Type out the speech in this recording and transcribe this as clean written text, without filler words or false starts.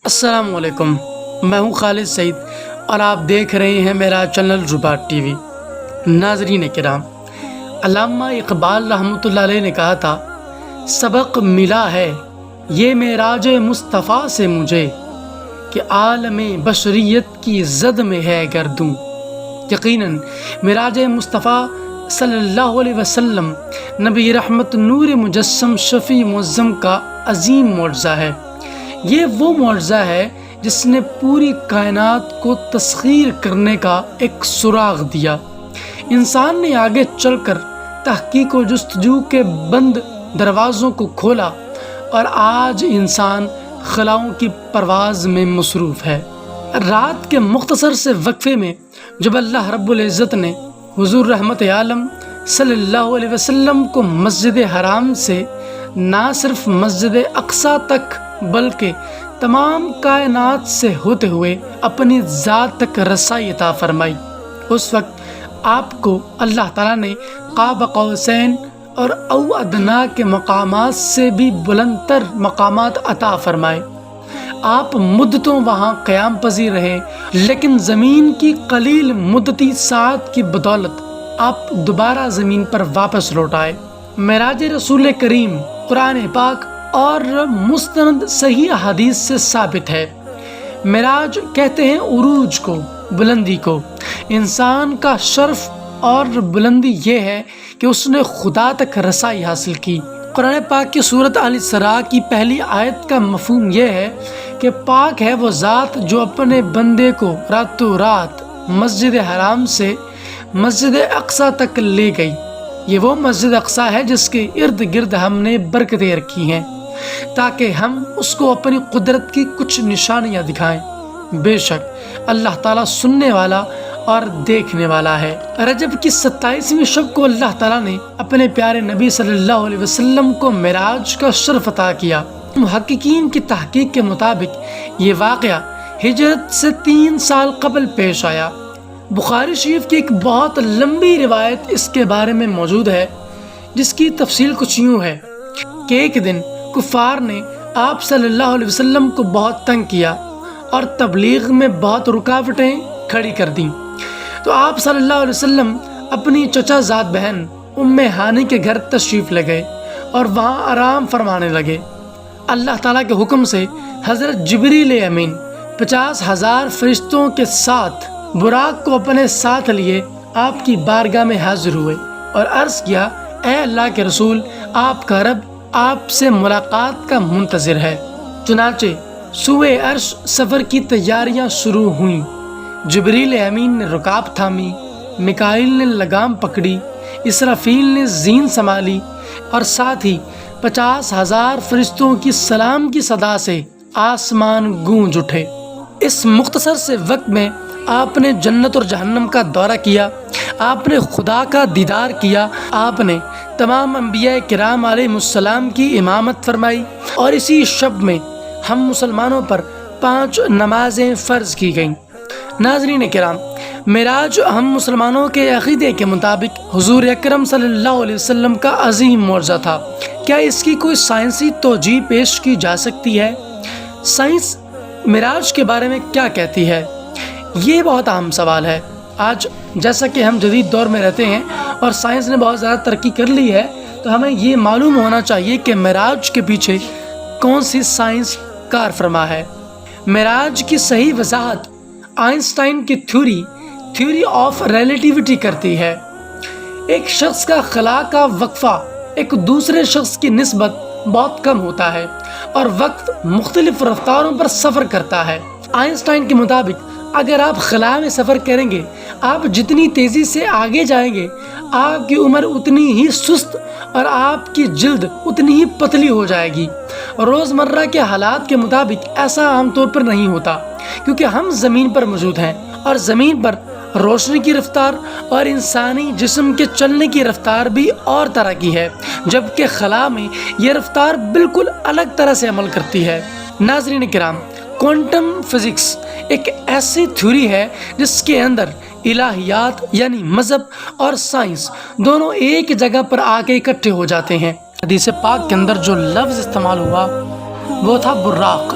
السلام علیکم، میں ہوں خالد سعید اور آپ دیکھ رہے ہیں میرا چینل رباط ٹی وی۔ ناظرین کرام، علامہ اقبال رحمۃ اللہ علیہ نے کہا تھا، سبق ملا ہے یہ معراج مصطفیٰ سے مجھے کہ عالم بشریت کی زد میں ہے گردوں۔ یقیناً معراج مصطفیٰ صلی اللہ علیہ وسلم نبی رحمت نور مجسم شفیع معظم کا عظیم معجزہ ہے۔ یہ وہ معجزہ ہے جس نے پوری کائنات کو تسخیر کرنے کا ایک سراغ دیا۔ انسان نے آگے چل کر تحقیق و جستجو کے بند دروازوں کو کھولا اور آج انسان خلاؤں کی پرواز میں مصروف ہے۔ رات کے مختصر سے وقفے میں جب اللہ رب العزت نے حضور رحمت عالم صلی اللہ علیہ وسلم کو مسجد حرام سے نہ صرف مسجد اقصیٰ تک بلکہ تمام کائنات سے ہوتے ہوئے اپنی ذات تک رسائی عطا فرمائی، اس وقت آپ کو اللہ تعالیٰ نے قاب قوسین اور او ادنا کے مقامات سے بھی بلند تر مقامات عطا فرمائے۔ آپ مدتوں وہاں قیام پذیر رہے، لیکن زمین کی قلیل مدتی ساعت کی بدولت آپ دوبارہ زمین پر واپس لوٹ آئے۔ معراج رسول کریم قرآن پاک اور مستند صحیح حدیث سے ثابت ہے۔ معراج کہتے ہیں عروج کو، بلندی کو۔ انسان کا شرف اور بلندی یہ ہے کہ اس نے خدا تک رسائی حاصل کی۔ قرآن پاک کی سورۃ الاسراء کی پہلی آیت کا مفہوم یہ ہے کہ پاک ہے وہ ذات جو اپنے بندے کو راتوں رات مسجد حرام سے مسجد اقصیٰ تک لے گئی۔ یہ وہ مسجد اقصیٰ ہے جس کے ارد گرد ہم نے برکتیں رکھی ہیں تاکہ ہم اس کو اپنی قدرت کی کچھ نشانیاں دکھائیں۔ بے شک اللہ تعالیٰ سننے والا اور دیکھنے والا ہے۔ رجب کی 27ویں شب کو اللہ تعالیٰ نے اپنے پیارے نبی صلی اللہ علیہ وسلم کو معراج کا شرف عطا کیا۔ محققین کی تحقیق کے مطابق یہ واقعہ ہجرت سے 3 سال قبل پیش آیا۔ بخاری شریف کی ایک بہت لمبی روایت اس کے بارے میں موجود ہے، جس کی تفصیل کچھ یوں ہے کہ ایک دن کفار نے آپ صلی اللہ علیہ وسلم کو بہت تنگ کیا اور تبلیغ میں بہت رکاوٹیں کھڑی کر دیں، تو آپ صلی اللہ علیہ وسلم اپنی چچا زاد بہن ام ہانی کے گھر تشریف لے گئے اور وہاں آرام فرمانے لگے۔ اللہ تعالیٰ کے حکم سے حضرت جبریل امین 50,000 فرشتوں کے ساتھ براق کو اپنے ساتھ لیے آپ کی بارگاہ میں حاضر ہوئے اور عرض کیا، اے اللہ کے رسول، آپ کا رب آپ سے ملاقات کا منتظر ہے۔ چنانچہ سوئے عرش سفر کی تیاریاں شروع ہوئیں۔ جبریل امین نے رکاب تھامی، میکائیل نے لگام پکڑی، اسرافیل نے زین سنبھالی اور ساتھ ہی 50,000 فرشتوں کی سلام کی صدا سے آسمان گونج اٹھے۔ اس مختصر سے وقت میں آپ نے جنت اور جہنم کا دورہ کیا، آپ نے خدا کا دیدار کیا، آپ نے تمام انبیاء کرام علیہ السلام کی امامت فرمائی، اور اسی شب میں ہم مسلمانوں پر 5 نمازیں فرض کی گئیں۔ ناظرین کرام، معراج ہم مسلمانوں کے عقیدے کے مطابق حضور اکرم صلی اللہ علیہ وسلم کا عظیم معجزہ تھا۔ کیا اس کی کوئی سائنسی توجیہ پیش کی جا سکتی ہے؟ سائنس معراج کے بارے میں کیا کہتی ہے؟ یہ بہت اہم سوال ہے۔ آج جیسا کہ ہم جدید دور میں رہتے ہیں اور سائنس نے بہت زیادہ ترقی کر لی ہے، تو ہمیں یہ معلوم ہونا چاہیے کہ معراج کے پیچھے کون سی سائنس کار فرما ہے۔ معراج کی صحیح وضاحت آئنسٹائن کی تھیوری آف ریلیٹیوٹی کرتی ہے۔ ایک شخص کا خلا کا وقفہ ایک دوسرے شخص کی نسبت بہت کم ہوتا ہے اور وقت مختلف رفتاروں پر سفر کرتا ہے۔ آئنسٹائن کے مطابق اگر آپ خلا میں سفر کریں گے، آپ جتنی تیزی سے آگے جائیں گے، آپ کی عمر اتنی ہی سست اور آپ کی جلد اتنی ہی پتلی ہو جائے گی۔ روزمرہ کے حالات کے مطابق ایسا عام طور پر نہیں ہوتا، کیونکہ ہم زمین پر موجود ہیں اور زمین پر روشنی کی رفتار اور انسانی جسم کے چلنے کی رفتار بھی اور طرح کی ہے، جبکہ خلا میں یہ رفتار بالکل الگ طرح سے عمل کرتی ہے۔ ناظرین کرام، کوانٹم فزکس ایک ایسی تھیوری ہے جس کے اندر الہیات یعنی مذہب اور سائنس دونوں ایک جگہ پر آ کے اکٹھے ہو جاتے ہیں۔ حدیث پاک کے اندر جو لفظ استعمال ہوا وہ تھا براق۔